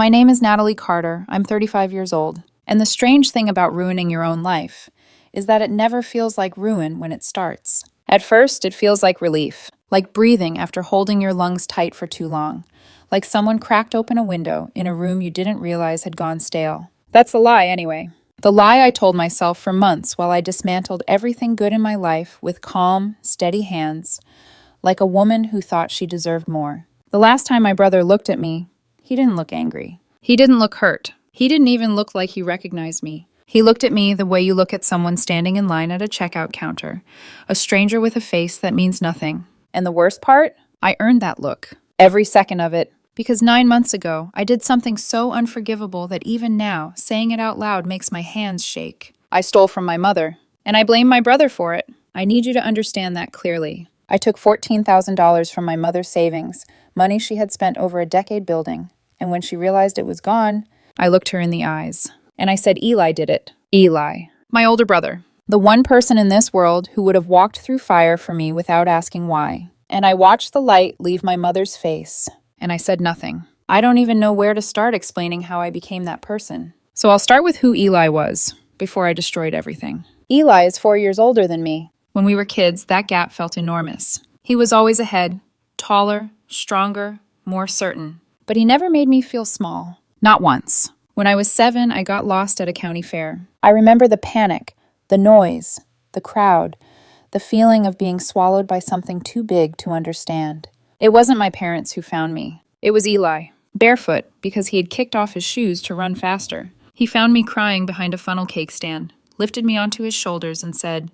My name is Natalie Carter. I'm 35 years old. And the strange thing about ruining your own life is that it never feels like ruin when it starts. At first, it feels like relief, like breathing after holding your lungs tight for too long, like someone cracked open a window in a room you didn't realize had gone stale. That's the lie, anyway. The lie I told myself for months while I dismantled everything good in my life with calm, steady hands, like a woman who thought she deserved more. The last time my brother looked at me, he didn't look angry. He didn't look hurt. He didn't even look like he recognized me. He looked at me the way you look at someone standing in line at a checkout counter, a stranger with a face that means nothing. And the worst part? I earned that look. Every second of it. Because 9 months ago, I did something so unforgivable that even now, saying it out loud makes my hands shake. I stole from my mother, and I blame my brother for it. I need you to understand that clearly. I took $14,000 from my mother's savings, money she had spent over a decade building, and when she realized it was gone, I looked her in the eyes. And I said Eli did it. Eli. My older brother. The one person in this world who would have walked through fire for me without asking why. And I watched the light leave my mother's face, and I said nothing. I don't even know where to start explaining how I became that person. So I'll start with who Eli was, before I destroyed everything. Eli is 4 years older than me. When we were kids, that gap felt enormous. He was always ahead, taller, stronger, more certain. But he never made me feel small. Not once. When I was 7, I got lost at a county fair. I remember the panic, the noise, the crowd, the feeling of being swallowed by something too big to understand. It wasn't my parents who found me. It was Eli, barefoot because he had kicked off his shoes to run faster. He found me crying behind a funnel cake stand, lifted me onto his shoulders and said,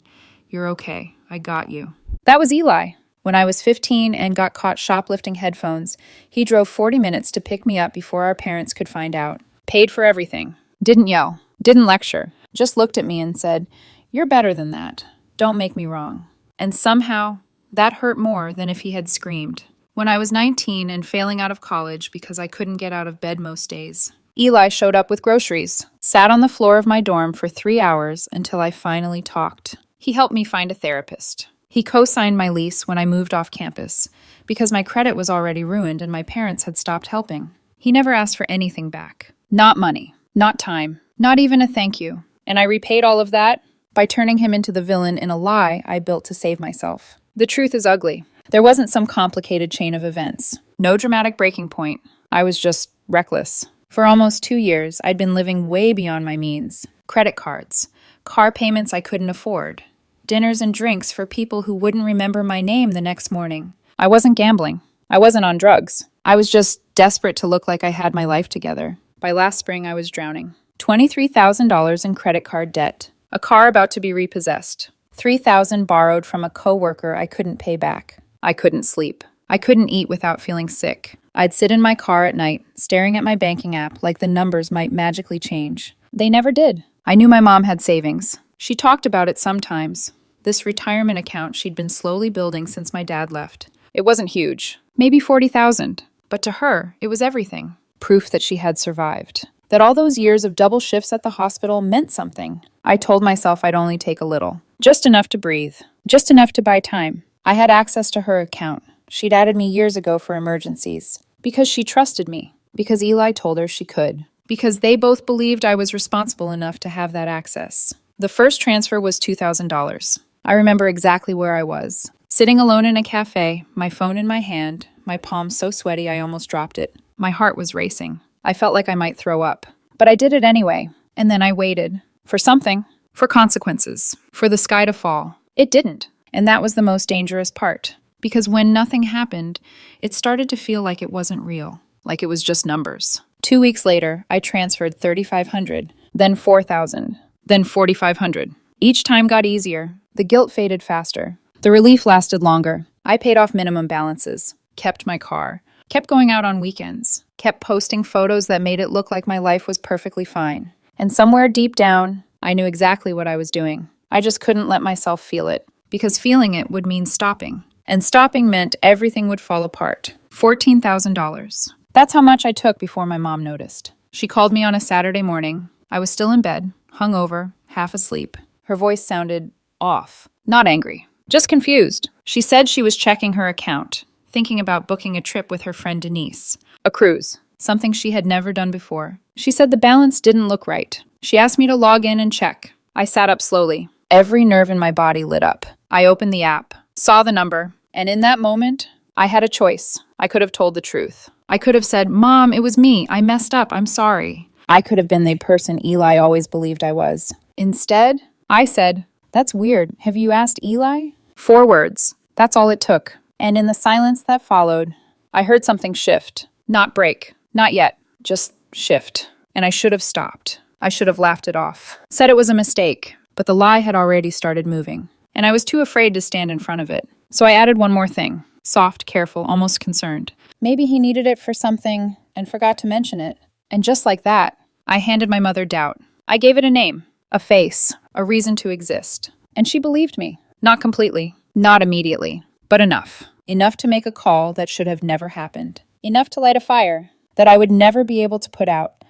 "You're okay. I got you." That was Eli. When I was 15 and got caught shoplifting headphones, he drove 40 minutes to pick me up before our parents could find out. Paid for everything. Didn't yell. Didn't lecture. Just looked at me and said, "You're better than that. Don't make me wrong." And somehow, that hurt more than if he had screamed. When I was 19 and failing out of college because I couldn't get out of bed most days, Eli showed up with groceries, sat on the floor of my dorm for 3 hours until I finally talked. He helped me find a therapist. He co-signed my lease when I moved off campus because my credit was already ruined and my parents had stopped helping. He never asked for anything back. Not money, not time, not even a thank you. And I repaid all of that by turning him into the villain in a lie I built to save myself. The truth is ugly. There wasn't some complicated chain of events. No dramatic breaking point. I was just reckless. For almost 2 years, I'd been living way beyond my means. Credit cards, car payments I couldn't afford, dinners and drinks for people who wouldn't remember my name the next morning. I wasn't gambling. I wasn't on drugs. I was just desperate to look like I had my life together. By last spring, I was drowning. $23,000 in credit card debt. A car about to be repossessed. $3,000 borrowed from a coworker I couldn't pay back. I couldn't sleep. I couldn't eat without feeling sick. I'd sit in my car at night, staring at my banking app like the numbers might magically change. They never did. I knew my mom had savings. She talked about it sometimes. This retirement account she'd been slowly building since my dad left. It wasn't huge, maybe $40,000, but to her, it was everything. Proof that she had survived. That all those years of double shifts at the hospital meant something. I told myself I'd only take a little. Just enough to breathe. Just enough to buy time. I had access to her account. She'd added me years ago for emergencies. Because she trusted me. Because Eli told her she could. Because they both believed I was responsible enough to have that access. The first transfer was $2,000. I remember exactly where I was. Sitting alone in a cafe, my phone in my hand, my palm so sweaty I almost dropped it. My heart was racing. I felt like I might throw up. But I did it anyway. And then I waited. For something. For consequences. For the sky to fall. It didn't. And that was the most dangerous part. Because when nothing happened, it started to feel like it wasn't real. Like it was just numbers. 2 weeks later, I transferred $3,500, then $4,000, then $4,500. Each time got easier. The guilt faded faster. The relief lasted longer. I paid off minimum balances, kept my car, kept going out on weekends, kept posting photos that made it look like my life was perfectly fine. And somewhere deep down, I knew exactly what I was doing. I just couldn't let myself feel it, because feeling it would mean stopping. And stopping meant everything would fall apart. $14,000. That's how much I took before my mom noticed. She called me on a Saturday morning. I was still in bed, hungover, half asleep. Her voice sounded off. Not angry, just confused. She said she was checking her account, thinking about booking a trip with her friend Denise. A cruise. something she had never done before. She said the balance didn't look right. She asked me to log in and check. I sat up slowly. Every nerve in my body lit up. I opened the app, saw the number, and in that moment, I had a choice. I could have told the truth. I could have said, "Mom, it was me. I messed up. I'm sorry." I could have been the person Eli always believed I was. Instead, I said, "That's weird. Have you asked Eli?" 4 words. That's all it took. And in the silence that followed, I heard something shift. Not break. Not yet. Just shift. And I should have stopped. I should have laughed it off. Said it was a mistake. But the lie had already started moving. And I was too afraid to stand in front of it. So I added one more thing. Soft, careful, almost concerned. Maybe he needed it for something and forgot to mention it. And just like that, I handed my mother doubt. I gave it a name, a face, a reason to exist. And she believed me. Not completely, not immediately, but enough. Enough to make a call that should have never happened. Enough to light a fire that I would never be able to put out.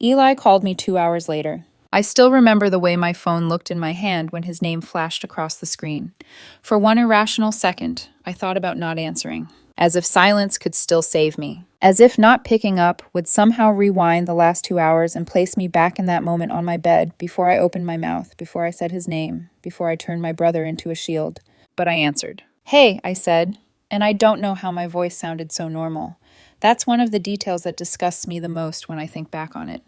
Eli called me 2 hours later. I still remember the way my phone looked in my hand when his name flashed across the screen. For one irrational second, I thought about not answering, as if silence could still save me, as if not picking up would somehow rewind the last 2 hours and place me back in that moment on my bed before I opened my mouth, before I said his name, before I turned my brother into a shield. But I answered. "Hey," I said, and I don't know how my voice sounded so normal. That's one of the details that disgusts me the most when I think back on it.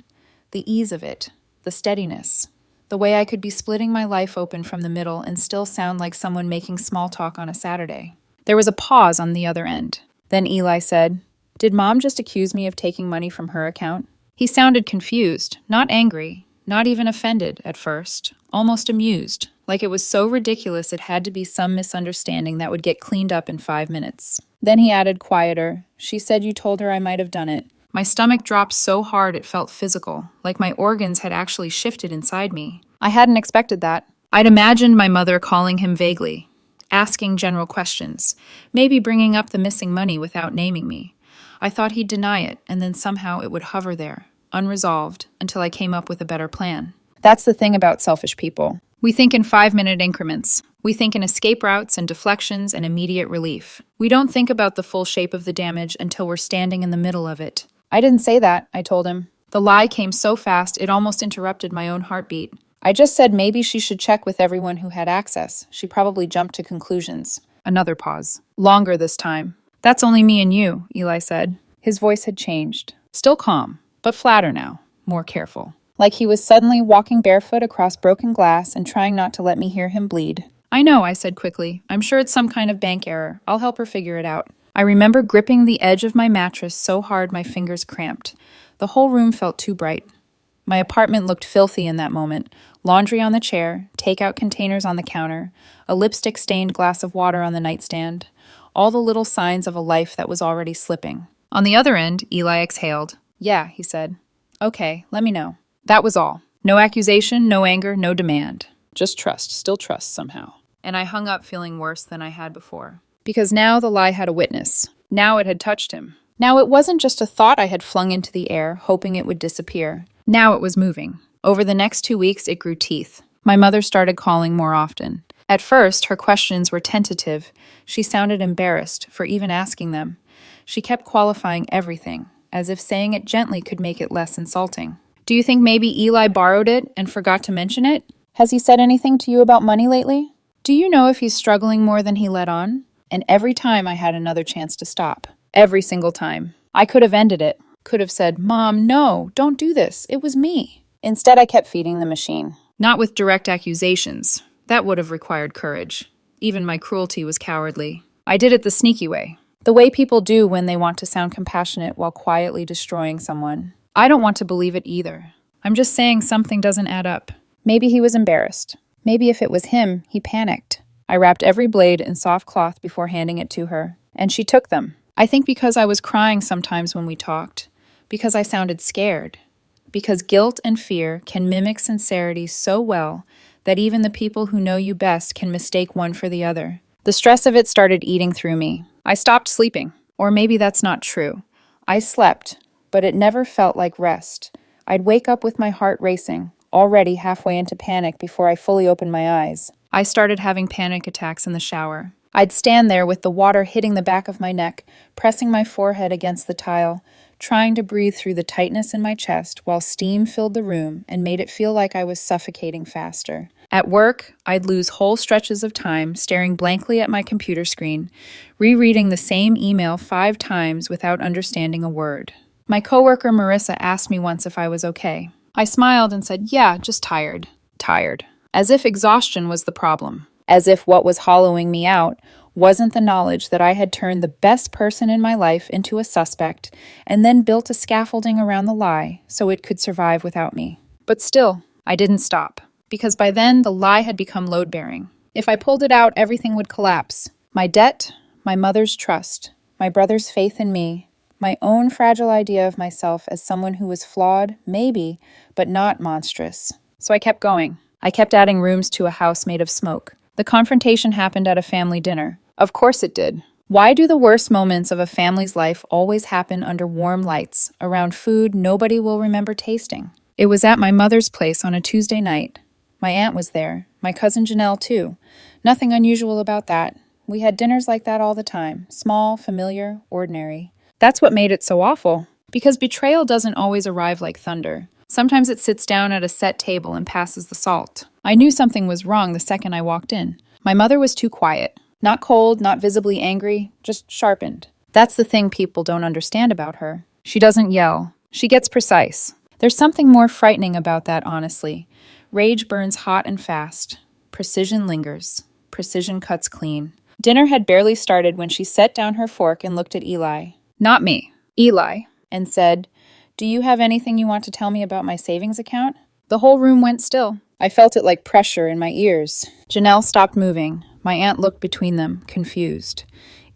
The ease of it. The steadiness. The way I could be splitting my life open from the middle and still sound like someone making small talk on a Saturday. There was a pause on the other end. Then Eli said, "Did Mom just accuse me of taking money from her account?" He sounded confused, not angry, not even offended at first, almost amused, like it was so ridiculous it had to be some misunderstanding that would get cleaned up in 5 minutes. Then he added quieter, "She said you told her I might have done it." My stomach dropped so hard it felt physical, like my organs had actually shifted inside me. I hadn't expected that. I'd imagined my mother calling him vaguely, asking general questions, maybe bringing up the missing money without naming me. I thought he'd deny it, and then somehow it would hover there, unresolved, until I came up with a better plan. That's the thing about selfish people. We think in 5-minute increments. We think in escape routes and deflections and immediate relief. We don't think about the full shape of the damage until we're standing in the middle of it. I didn't say that, I told him. The lie came so fast it almost interrupted my own heartbeat. I just said maybe she should check with everyone who had access. She probably jumped to conclusions. Another pause. Longer this time. "That's only me and you," Eli said. His voice had changed. Still calm, but flatter now, more careful. Like he was suddenly walking barefoot across broken glass and trying not to let me hear him bleed. "I know," I said quickly. "I'm sure it's some kind of bank error. I'll help her figure it out." I remember gripping the edge of my mattress so hard my fingers cramped. The whole room felt too bright. My apartment looked filthy in that moment. Laundry on the chair, takeout containers on the counter, a lipstick-stained glass of water on the nightstand. All the little signs of a life that was already slipping. On the other end, Eli exhaled. "Yeah," he said. "Okay, let me know." That was all. No accusation, no anger, no demand. Just trust, still trust somehow. And I hung up feeling worse than I had before. Because now the lie had a witness. Now it had touched him. Now it wasn't just a thought I had flung into the air, hoping it would disappear. Now it was moving. Over the next 2 weeks, it grew teeth. My mother started calling more often. At first, her questions were tentative. She sounded embarrassed for even asking them. She kept qualifying everything, as if saying it gently could make it less insulting. "Do you think maybe Eli borrowed it and forgot to mention it? Has he said anything to you about money lately? Do you know if he's struggling more than he let on?" And every time I had another chance to stop. Every single time. I could have ended it. Could have said, "Mom, no, don't do this. It was me." Instead, I kept feeding the machine. Not with direct accusations. That would have required courage. Even my cruelty was cowardly. I did it the sneaky way. The way people do when they want to sound compassionate while quietly destroying someone. I don't want to believe it either. I'm just saying something doesn't add up. Maybe he was embarrassed. Maybe if it was him, he panicked. I wrapped every blade in soft cloth before handing it to her, and she took them. I think because I was crying sometimes when we talked, because I sounded scared, because guilt and fear can mimic sincerity so well that even the people who know you best can mistake one for the other. The stress of it started eating through me. I stopped sleeping. Or maybe that's not true. I slept, but it never felt like rest. I'd wake up with my heart racing, already halfway into panic before I fully opened my eyes. I started having panic attacks in the shower. I'd stand there with the water hitting the back of my neck, pressing my forehead against the tile, trying to breathe through the tightness in my chest while steam filled the room and made it feel like I was suffocating faster. At work, I'd lose whole stretches of time staring blankly at my computer screen, rereading the same email 5 times without understanding a word. My coworker Marissa asked me once if I was okay. I smiled and said, "Yeah, just tired." Tired. As if exhaustion was the problem. As if what was hollowing me out wasn't the knowledge that I had turned the best person in my life into a suspect and then built a scaffolding around the lie so it could survive without me. But still, I didn't stop, because by then the lie had become load-bearing. If I pulled it out, everything would collapse. My debt, my mother's trust, my brother's faith in me, my own fragile idea of myself as someone who was flawed, maybe, but not monstrous. So I kept going. I kept adding rooms to a house made of smoke. The confrontation happened at a family dinner. Of course it did. Why do the worst moments of a family's life always happen under warm lights, around food nobody will remember tasting? It was at my mother's place on a Tuesday night. My aunt was there. My cousin Janelle, too. Nothing unusual about that. We had dinners like that all the time. Small, familiar, ordinary. That's what made it so awful. Because betrayal doesn't always arrive like thunder. Sometimes it sits down at a set table and passes the salt. I knew something was wrong the second I walked in. My mother was too quiet. Not cold, not visibly angry, just sharpened. That's the thing people don't understand about her. She doesn't yell. She gets precise. There's something more frightening about that, honestly. Rage burns hot and fast. Precision lingers. Precision cuts clean. Dinner had barely started when she set down her fork and looked at Eli. Not me. Eli. And said, "Do you have anything you want to tell me about my savings account?" The whole room went still. I felt it like pressure in my ears. Janelle stopped moving. My aunt looked between them, confused.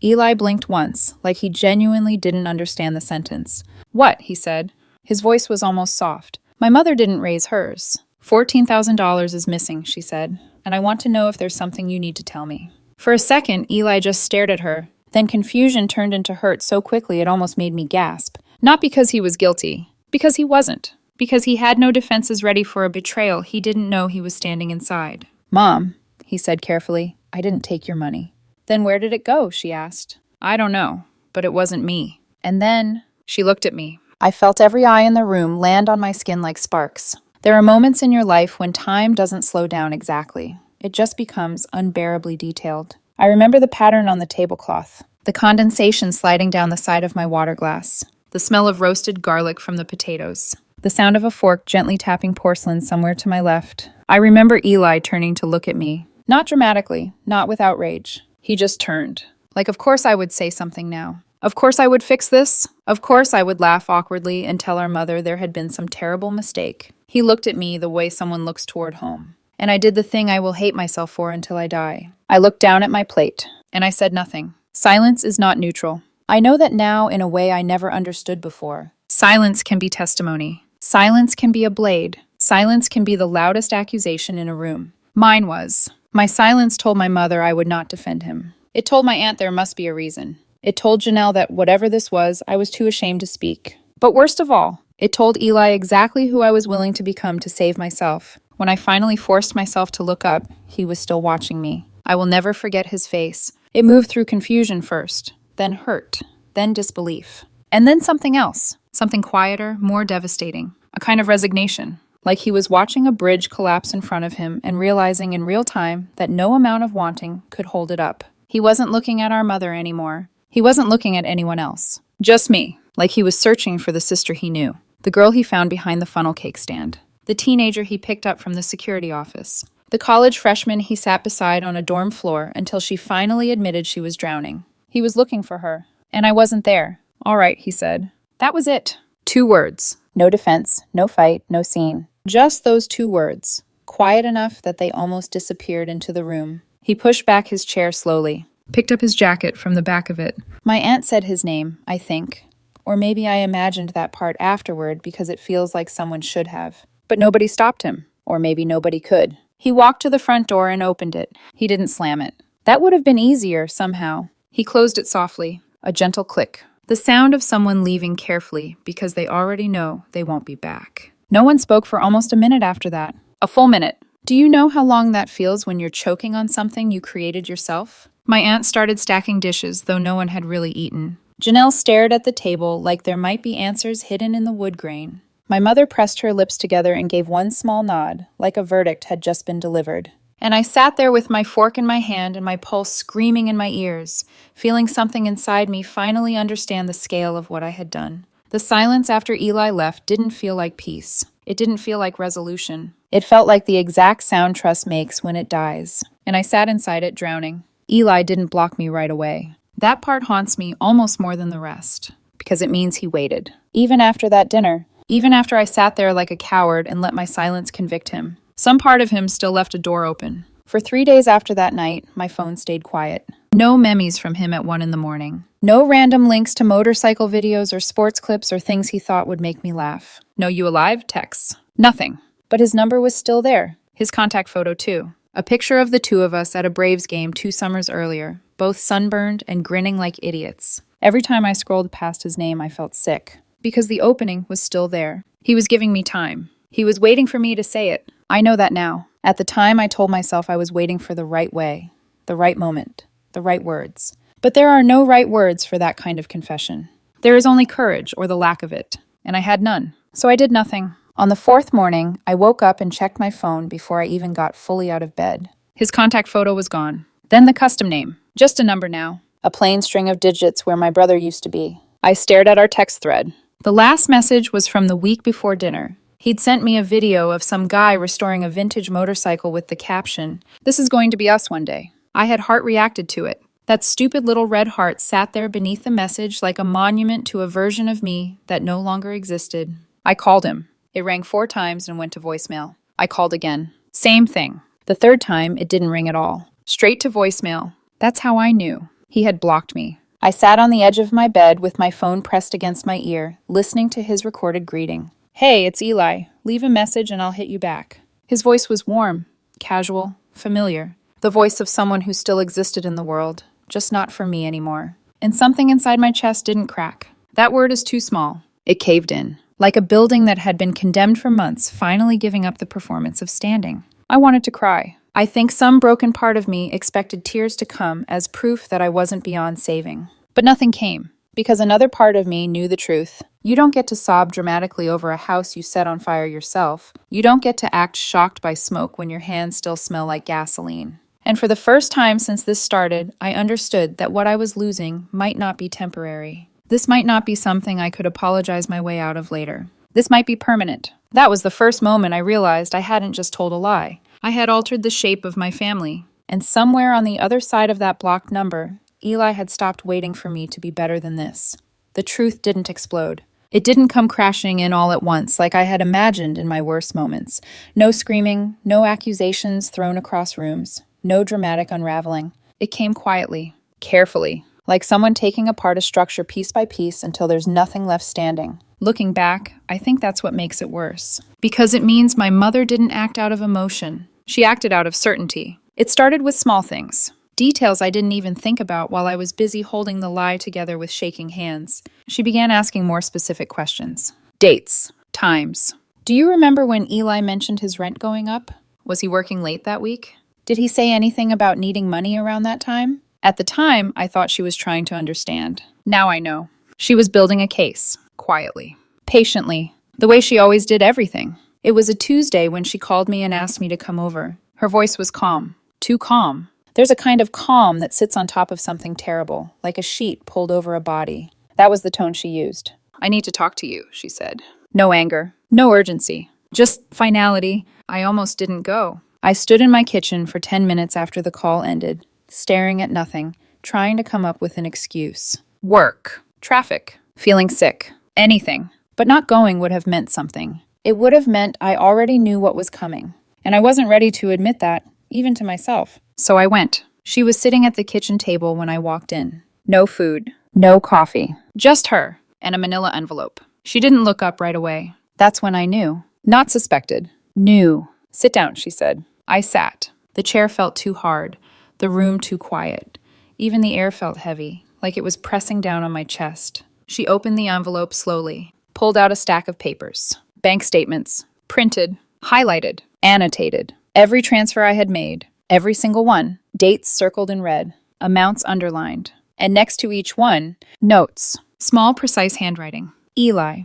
Eli blinked once, like he genuinely didn't understand the sentence. "What?" he said. His voice was almost soft. "My mother didn't raise hers. $14,000 is missing," she said, "and I want to know if there's something you need to tell me." For a second, Eli just stared at her. Then confusion turned into hurt so quickly it almost made me gasp. Not because he was guilty. Because he wasn't. Because he had no defenses ready for a betrayal he didn't know he was standing inside. "Mom," he said carefully, "I didn't take your money." "Then where did it go?" she asked. "I don't know, but it wasn't me." And then she looked at me. I felt every eye in the room land on my skin like sparks. There are moments in your life when time doesn't slow down exactly. It just becomes unbearably detailed. I remember the pattern on the tablecloth, the condensation sliding down the side of my water glass, the smell of roasted garlic from the potatoes, the sound of a fork gently tapping porcelain somewhere to my left. I remember Eli turning to look at me. Not dramatically, not with outrage. He just turned. Like, of course I would say something now. Of course I would fix this. Of course I would laugh awkwardly and tell our mother there had been some terrible mistake. He looked at me the way someone looks toward home. And I did the thing I will hate myself for until I die. I looked down at my plate, and I said nothing. Silence is not neutral. I know that now in a way I never understood before. Silence can be testimony. Silence can be a blade. Silence can be the loudest accusation in a room. Mine was. My silence told my mother I would not defend him. It told my aunt there must be a reason. It told Janelle that whatever this was, I was too ashamed to speak. But worst of all, it told Eli exactly who I was willing to become to save myself. When I finally forced myself to look up, he was still watching me. I will never forget his face. It moved through confusion first, then hurt, then disbelief. And then something else, something quieter, more devastating, a kind of resignation. Like he was watching a bridge collapse in front of him and realizing in real time that no amount of wanting could hold it up. He wasn't looking at our mother anymore. He wasn't looking at anyone else. Just me, like he was searching for the sister he knew, the girl he found behind the funnel cake stand, the teenager he picked up from the security office, the college freshman he sat beside on a dorm floor until she finally admitted she was drowning. He was looking for her, and I wasn't there. "All right," he said. That was it. 2 words. No defense, no fight, no scene. Just those 2 words, quiet enough that they almost disappeared into the room. He pushed back his chair slowly, picked up his jacket from the back of it. My aunt said his name, I think. Or maybe I imagined that part afterward because it feels like someone should have. But nobody stopped him. Or maybe nobody could. He walked to the front door and opened it. He didn't slam it. That would have been easier, somehow. He closed it softly. A gentle click. The sound of someone leaving carefully because they already know they won't be back. No one spoke for almost a minute after that. A full minute. Do you know how long that feels when you're choking on something you created yourself? My aunt started stacking dishes, though no one had really eaten. Janelle stared at the table like there might be answers hidden in the wood grain. My mother pressed her lips together and gave one small nod, like a verdict had just been delivered. And I sat there with my fork in my hand and my pulse screaming in my ears, feeling something inside me finally understand the scale of what I had done. The silence after Eli left didn't feel like peace. It didn't feel like resolution. It felt like the exact sound trust makes when it dies. And I sat inside it, drowning. Eli didn't block me right away. That part haunts me almost more than the rest, because it means he waited. Even after that dinner, even after I sat there like a coward and let my silence convict him, some part of him still left a door open. For 3 days after that night, my phone stayed quiet. No memes from him at 1 a.m. No random links to motorcycle videos or sports clips or things he thought would make me laugh. No "you alive?" texts. Nothing. But his number was still there. His contact photo, too. A picture of the two of us at a Braves game 2 summers earlier, both sunburned and grinning like idiots. Every time I scrolled past his name, I felt sick. Because the opening was still there. He was giving me time. He was waiting for me to say it. I know that now. At the time, I told myself I was waiting for the right way, the right moment, the right words. But there are no right words for that kind of confession. There is only courage, or the lack of it. And I had none. So I did nothing. On the 4th morning, I woke up and checked my phone before I even got fully out of bed. His contact photo was gone. Then the custom name. Just a number now. A plain string of digits where my brother used to be. I stared at our text thread. The last message was from the week before dinner. He'd sent me a video of some guy restoring a vintage motorcycle with the caption, "This is going to be us one day." I had heart reacted to it. That stupid little red heart sat there beneath the message like a monument to a version of me that no longer existed. I called him. It rang 4 times and went to voicemail. I called again. Same thing. The 3rd time, it didn't ring at all. Straight to voicemail. That's how I knew. He had blocked me. I sat on the edge of my bed with my phone pressed against my ear, listening to his recorded greeting. "Hey, it's Eli. Leave a message and I'll hit you back." His voice was warm, casual, familiar. The voice of someone who still existed in the world, just not for me anymore. And something inside my chest didn't crack. That word is too small. It caved in. Like a building that had been condemned for months, finally giving up the performance of standing. I wanted to cry. I think some broken part of me expected tears to come as proof that I wasn't beyond saving. But nothing came, because another part of me knew the truth. You don't get to sob dramatically over a house you set on fire yourself. You don't get to act shocked by smoke when your hands still smell like gasoline. And for the first time since this started, I understood that what I was losing might not be temporary. This might not be something I could apologize my way out of later. This might be permanent. That was the first moment I realized I hadn't just told a lie. I had altered the shape of my family. And somewhere on the other side of that blocked number, Eli had stopped waiting for me to be better than this. The truth didn't explode. It didn't come crashing in all at once like I had imagined in my worst moments. No screaming, no accusations thrown across rooms, no dramatic unraveling. It came quietly, carefully, like someone taking apart a structure piece by piece until there's nothing left standing. Looking back, I think that's what makes it worse. Because it means my mother didn't act out of emotion. She acted out of certainty. It started with small things. Details I didn't even think about while I was busy holding the lie together with shaking hands. She began asking more specific questions. Dates. Times. Do you remember when Eli mentioned his rent going up? Was he working late that week? Did he say anything about needing money around that time? At the time, I thought she was trying to understand. Now I know. She was building a case. Quietly. Patiently. The way she always did everything. It was a Tuesday when she called me and asked me to come over. Her voice was calm. Too calm. There's a kind of calm that sits on top of something terrible, like a sheet pulled over a body. That was the tone she used. "I need to talk to you," she said. No anger. No urgency. Just finality. I almost didn't go. I stood in my kitchen for 10 minutes after the call ended, staring at nothing, trying to come up with an excuse. Work. Traffic. Feeling sick. Anything. But not going would have meant something. It would have meant I already knew what was coming. And I wasn't ready to admit that, even to myself. So I went. She was sitting at the kitchen table when I walked in. No food. No coffee. Just her. And a manila envelope. She didn't look up right away. That's when I knew. Not suspected. Knew. "Sit down," she said. I sat. The chair felt too hard. The room too quiet. Even the air felt heavy, like it was pressing down on my chest. She opened the envelope slowly, pulled out a stack of papers. Bank statements. Printed. Highlighted. Annotated. Every transfer I had made. Every single one. Dates circled in red. Amounts underlined. And next to each one, notes. Small, precise handwriting. Eli.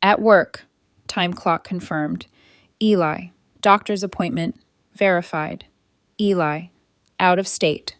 At work. Time clock confirmed. Eli. Doctor's appointment. Verified. Eli. Out of state.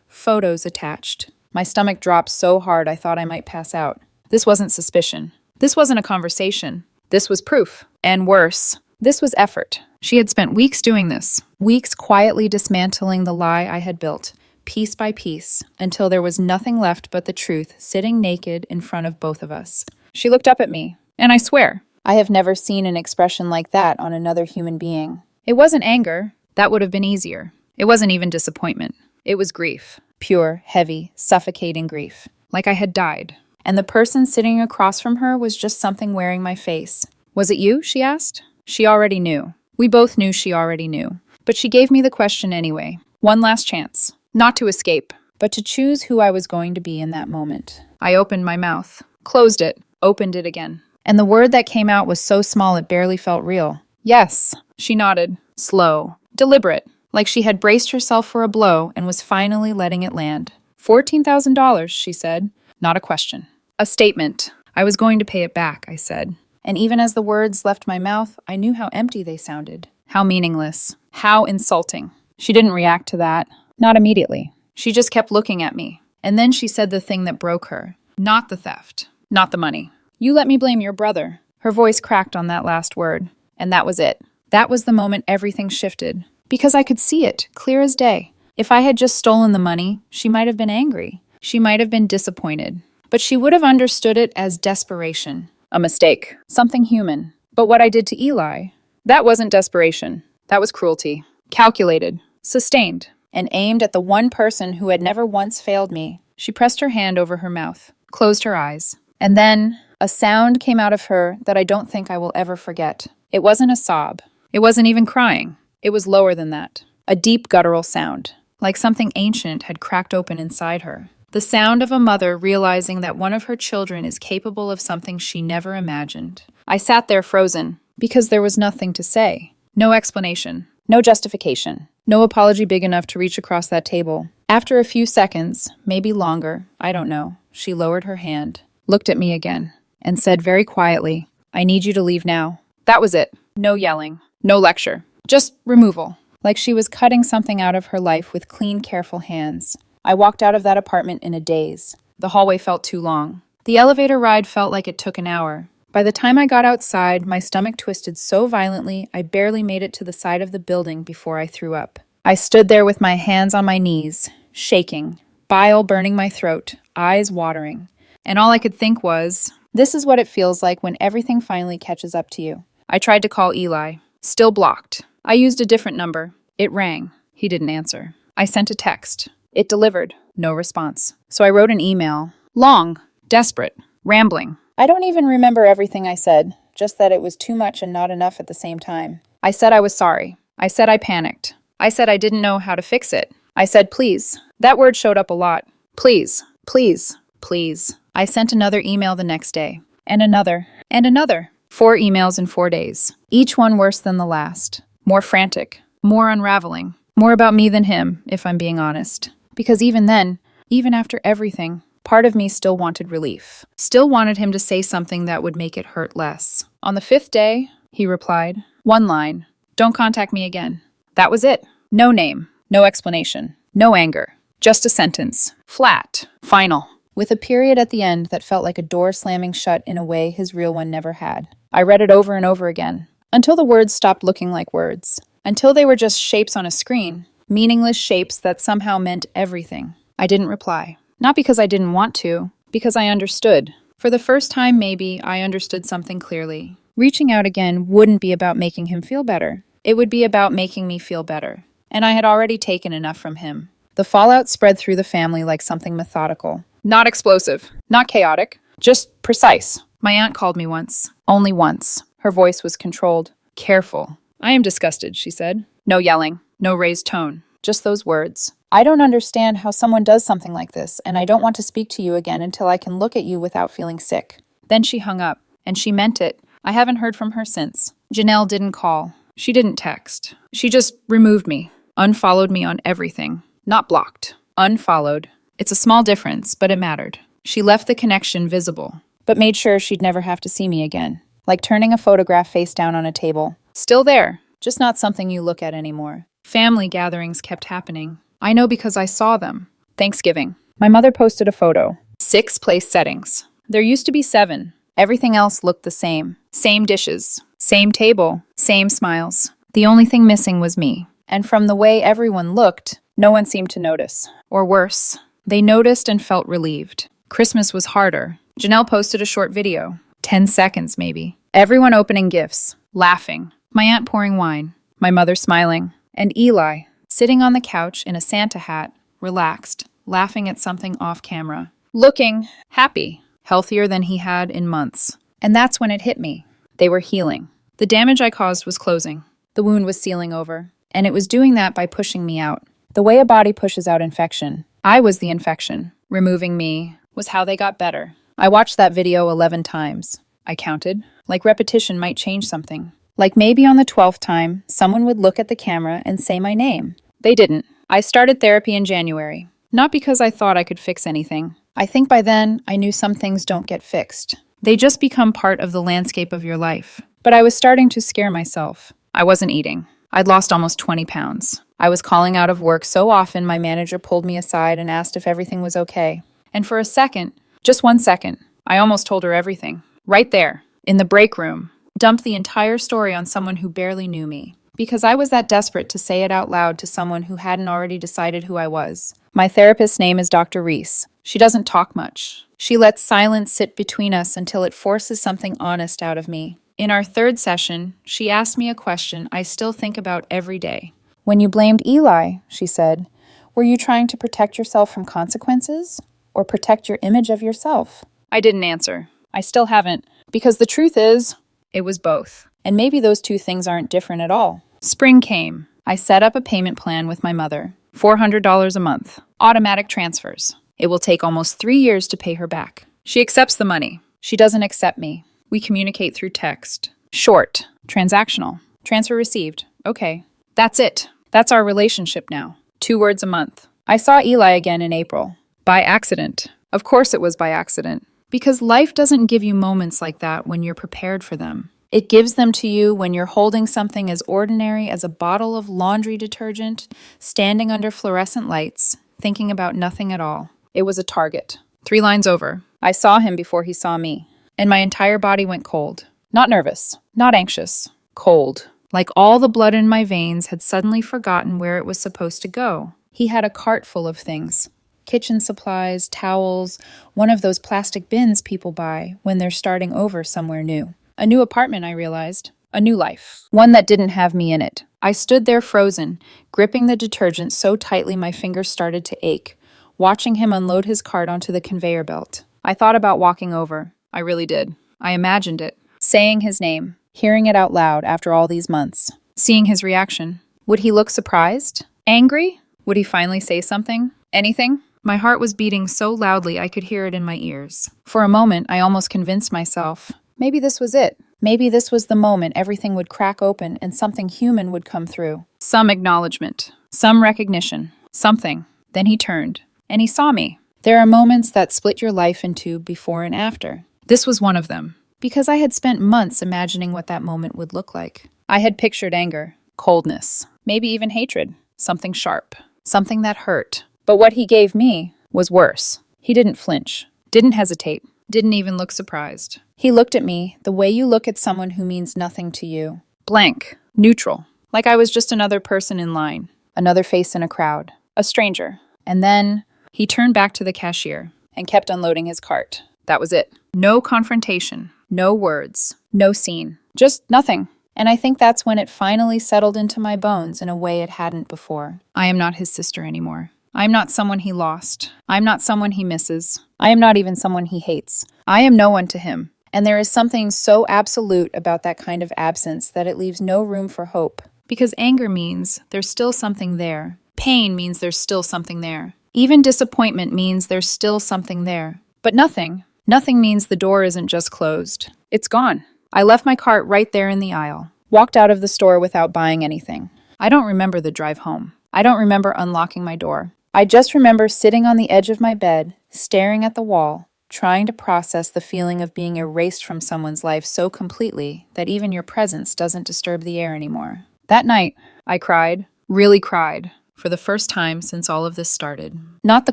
Photos attached. My stomach dropped so hard I thought I might pass out. This wasn't suspicion. This wasn't a conversation. This was proof. And worse, this was effort. She had spent weeks doing this, weeks quietly dismantling the lie I had built, piece by piece, until there was nothing left but the truth sitting naked in front of both of us. She looked up at me, and I swear, I have never seen an expression like that on another human being. It wasn't anger. That would have been easier. It wasn't even disappointment. It was grief. Pure, heavy, suffocating grief. Like I had died. And the person sitting across from her was just something wearing my face. Was it you? She asked. She already knew. We both knew she already knew. But she gave me the question anyway. One last chance. Not to escape, but to choose who I was going to be in that moment. I opened my mouth, closed it, opened it again. And the word that came out was so small it barely felt real. Yes, she nodded. Slow, deliberate, like she had braced herself for a blow and was finally letting it land. $14,000, she said. Not a question. A statement. I was going to pay it back, I said. And even as the words left my mouth, I knew how empty they sounded. How meaningless. How insulting. She didn't react to that. Not immediately. She just kept looking at me. And then she said the thing that broke her. Not the theft. Not the money. You let me blame your brother. Her voice cracked on that last word. And that was it. That was the moment everything shifted. Because I could see it, clear as day. If I had just stolen the money, she might have been angry. She might have been disappointed. But she would have understood it as desperation. A mistake. Something human. But what I did to Eli, that wasn't desperation. That was cruelty. Calculated. Sustained. And aimed at the one person who had never once failed me. She pressed her hand over her mouth, closed her eyes. And then a sound came out of her that I don't think I will ever forget. It wasn't a sob. It wasn't even crying. It was lower than that. A deep guttural sound, like something ancient had cracked open inside her. The sound of a mother realizing that one of her children is capable of something she never imagined. I sat there frozen, because there was nothing to say. No explanation. No justification. No apology big enough to reach across that table. After a few seconds, maybe longer, I don't know, she lowered her hand, looked at me again, and said very quietly, I need you to leave now. That was it. No yelling. No lecture. Just removal. Like she was cutting something out of her life with clean, careful hands. I walked out of that apartment in a daze. The hallway felt too long. The elevator ride felt like it took an hour. By the time I got outside, my stomach twisted so violently I barely made it to the side of the building before I threw up. I stood there with my hands on my knees, shaking, bile burning my throat, eyes watering. And all I could think was, this is what it feels like when everything finally catches up to you. I tried to call Eli. Still blocked. I used a different number. It rang. He didn't answer. I sent a text. It delivered. No response. So I wrote an email. Long. Desperate. Rambling. I don't even remember everything I said, just that it was too much and not enough at the same time. I said I was sorry. I said I panicked. I said I didn't know how to fix it. I said please. That word showed up a lot. Please. Please. Please. I sent another email the next day. And another. And another. 4 emails in 4 days. Each one worse than the last. More frantic. More unraveling. More about me than him, if I'm being honest. Because even then, even after everything, part of me still wanted relief. Still wanted him to say something that would make it hurt less. On the 5th day, he replied, 1 line. Don't contact me again. That was it. No name. No explanation. No anger. Just a sentence. Flat. Final. With a period at the end that felt like a door slamming shut in a way his real one never had. I read it over and over again, until the words stopped looking like words. Until they were just shapes on a screen. Meaningless shapes that somehow meant everything. I didn't reply. Not because I didn't want to, because I understood. For the first time, maybe, I understood something clearly. Reaching out again wouldn't be about making him feel better. It would be about making me feel better. And I had already taken enough from him. The fallout spread through the family like something methodical. Not explosive. Not chaotic. Just precise. My aunt called me once. Only once. Her voice was controlled. Careful. I am disgusted, she said. No yelling. No raised tone. Just those words. I don't understand how someone does something like this, and I don't want to speak to you again until I can look at you without feeling sick. Then she hung up, and she meant it. I haven't heard from her since. Janelle didn't call. She didn't text. She just removed me. Unfollowed me on everything. Not blocked. Unfollowed. It's a small difference, but it mattered. She left the connection visible, but made sure she'd never have to see me again. Like turning a photograph face down on a table. Still there, just not something you look at anymore. Family gatherings kept happening. I know because I saw them. Thanksgiving. My mother posted a photo. 6 place settings. There used to be 7. Everything else looked the same. Same dishes. Same table. Same smiles. The only thing missing was me. And from the way everyone looked, no one seemed to notice. Or worse, they noticed and felt relieved. Christmas was harder. Janelle posted a short video. 10 seconds, maybe. Everyone opening gifts. Laughing. My aunt pouring wine. My mother smiling. And Eli, sitting on the couch in a Santa hat, relaxed, laughing at something off camera. Looking happy. Healthier than he had in months. And that's when it hit me. They were healing. The damage I caused was closing. The wound was sealing over. And it was doing that by pushing me out. The way a body pushes out infection. I was the infection. Removing me was how they got better. I watched that video 11 times. I counted. Like repetition might change something. Like maybe on the 12th time, someone would look at the camera and say my name. They didn't. I started therapy in January. Not because I thought I could fix anything. I think by then, I knew some things don't get fixed. They just become part of the landscape of your life. But I was starting to scare myself. I wasn't eating. I'd lost almost 20 pounds. I was calling out of work so often my manager pulled me aside and asked if everything was okay. And for a second, just 1 second, I almost told her everything. Right there, in the break room. Dumped the entire story on someone who barely knew me. Because I was that desperate to say it out loud to someone who hadn't already decided who I was. My therapist's name is Dr. Reese. She doesn't talk much. She lets silence sit between us until it forces something honest out of me. In our 3rd session, she asked me a question I still think about every day. When you blamed Eli, she said, were you trying to protect yourself from consequences? Or protect your image of yourself? I didn't answer. I still haven't. Because the truth is, it was both. And maybe those two things aren't different at all. Spring came. I set up a payment plan with my mother. $400 a month. Automatic transfers. It will take almost 3 years to pay her back. She accepts the money. She doesn't accept me. We communicate through text. Short. Transactional. Transfer received. Okay. That's it. That's our relationship now. 2 words a month. I saw Eli again in April. By accident. Of course it was by accident. Because life doesn't give you moments like that when you're prepared for them. It gives them to you when you're holding something as ordinary as a bottle of laundry detergent, standing under fluorescent lights, thinking about nothing at all. It was a target. 3 lines over. I saw him before he saw me. And my entire body went cold. Not nervous. Not anxious. Cold. Like all the blood in my veins had suddenly forgotten where it was supposed to go. He had a cart full of things. Kitchen supplies, towels, one of those plastic bins people buy when they're starting over somewhere new. A new apartment, I realized. A new life. One that didn't have me in it. I stood there frozen, gripping the detergent so tightly my fingers started to ache, watching him unload his cart onto the conveyor belt. I thought about walking over. I really did. I imagined it. Saying his name. Hearing it out loud after all these months. Seeing his reaction. Would he look surprised? Angry? Would he finally say something? Anything? My heart was beating so loudly I could hear it in my ears. For a moment, I almost convinced myself. Maybe this was it. Maybe this was the moment everything would crack open and something human would come through. Some acknowledgement. Some recognition. Something. Then he turned. And he saw me. There are moments that split your life into before and after. This was one of them. Because I had spent months imagining what that moment would look like. I had pictured anger, coldness, maybe even hatred. Something sharp. Something that hurt. But what he gave me was worse. He didn't flinch. Didn't hesitate. Didn't even look surprised. He looked at me the way you look at someone who means nothing to you. Blank. Neutral. Like I was just another person in line. Another face in a crowd. A stranger. And then he turned back to the cashier and kept unloading his cart. That was it. No confrontation. No words. No scene. Just nothing. And I think that's when it finally settled into my bones in a way it hadn't before. I am not his sister anymore. I am not someone he lost. I am not someone he misses. I am not even someone he hates. I am no one to him. And there is something so absolute about that kind of absence that it leaves no room for hope. Because anger means there's still something there. Pain means there's still something there. Even disappointment means there's still something there. But nothing. Nothing means the door isn't just closed. It's gone. I left my cart right there in the aisle. Walked out of the store without buying anything. I don't remember the drive home. I don't remember unlocking my door. I just remember sitting on the edge of my bed, staring at the wall, trying to process the feeling of being erased from someone's life so completely that even your presence doesn't disturb the air anymore. That night, I cried, really cried, for the first time since all of this started. Not the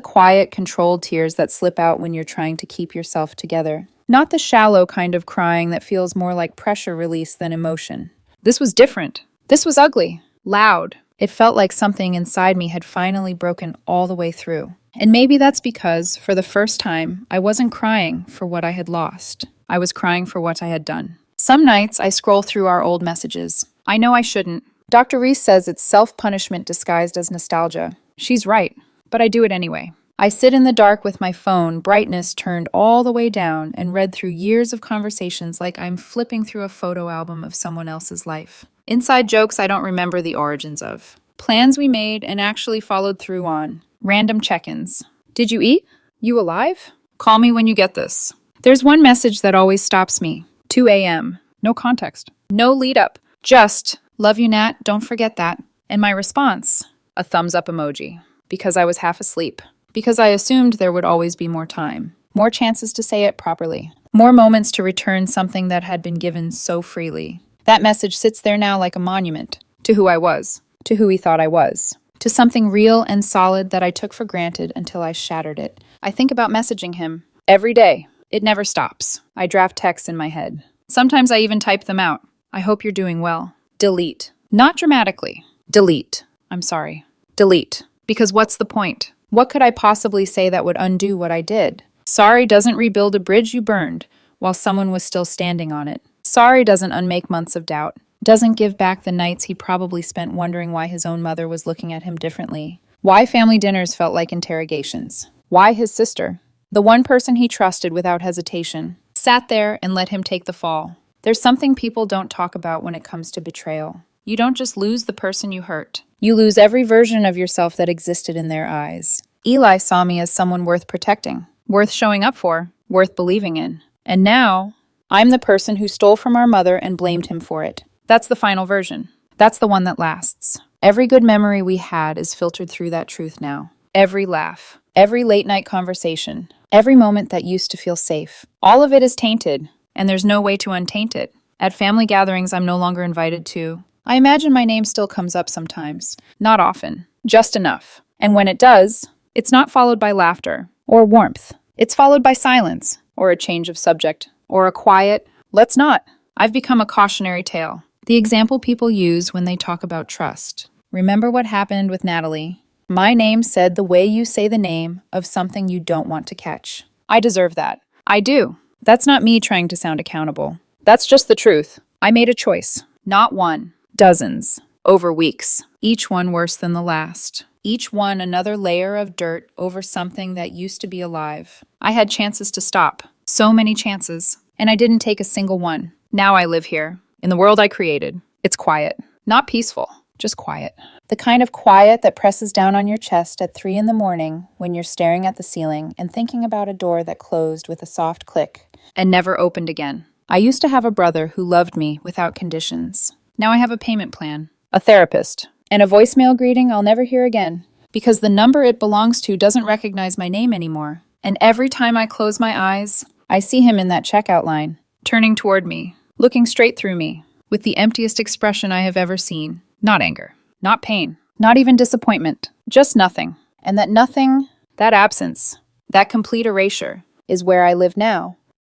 quiet, controlled tears that slip out when you're trying to keep yourself together. Not the shallow kind of crying that feels more like pressure release than emotion. This was different. This was ugly, loud. It felt like something inside me had finally broken all the way through. And maybe that's because, for the first time, I wasn't crying for what I had lost. I was crying for what I had done. Some nights, I scroll through our old messages. I know I shouldn't. Dr. Reese says it's self-punishment disguised as nostalgia. She's right, but I do it anyway. I sit in the dark with my phone, brightness turned all the way down, and read through years of conversations like I'm flipping through a photo album of someone else's life. Inside jokes I don't remember the origins of. Plans we made and actually followed through on. Random check-ins. Did you eat? You alive? Call me when you get this. There's one message that always stops me. 2 a.m. No context. No lead up. Just, love you, Nat, don't forget that. And my response, a thumbs up emoji. Because I was half asleep. Because I assumed there would always be more time. More chances to say it properly. More moments to return something that had been given so freely. That message sits there now like a monument. To who I was. To who he thought I was. To something real and solid that I took for granted until I shattered it. I think about messaging him. Every day. It never stops. I draft texts in my head. Sometimes I even type them out. I hope you're doing well. Delete. Not dramatically. Delete. I'm sorry. Delete. Because what's the point? What could I possibly say that would undo what I did? Sorry doesn't rebuild a bridge you burned while someone was still standing on it. Sorry doesn't unmake months of doubt. Doesn't give back the nights he probably spent wondering why his own mother was looking at him differently. Why family dinners felt like interrogations. Why his sister, the one person he trusted without hesitation, sat there and let him take the fall. There's something people don't talk about when it comes to betrayal. You don't just lose the person you hurt. You lose every version of yourself that existed in their eyes. Eli saw me as someone worth protecting, worth showing up for, worth believing in. And now, I'm the person who stole from our mother and blamed him for it. That's the final version. That's the one that lasts. Every good memory we had is filtered through that truth now. Every laugh, every late-night conversation, every moment that used to feel safe. All of it is tainted, and there's no way to untaint it. At family gatherings I'm no longer invited to, I imagine my name still comes up sometimes. Not often. Just enough. And when it does, it's not followed by laughter or warmth. It's followed by silence or a change of subject or a quiet, let's not. I've become a cautionary tale. The example people use when they talk about trust. Remember what happened with Natalie? My name said the way you say the name of something you don't want to catch. I deserve that. I do. That's not me trying to sound accountable. That's just the truth. I made a choice. Not one. Dozens. Over weeks. Each one worse than the last. Each one another layer of dirt over something that used to be alive. I had chances to stop. So many chances. And I didn't take a single one. Now I live here. In the world I created. It's quiet. Not peaceful. Just quiet. The kind of quiet that presses down on your chest at 3 a.m. when you're staring at the ceiling and thinking about a door that closed with a soft click and never opened again. I used to have a brother who loved me without conditions. Now I have a payment plan, a therapist, and a voicemail greeting I'll never hear again because the number it belongs to doesn't recognize my name anymore. And every time I close my eyes, I see him in that checkout line, turning toward me, looking straight through me, with the emptiest expression I have ever seen. Not anger, not pain, not even disappointment, just nothing. And that nothing, that absence, that complete erasure, is where I live now.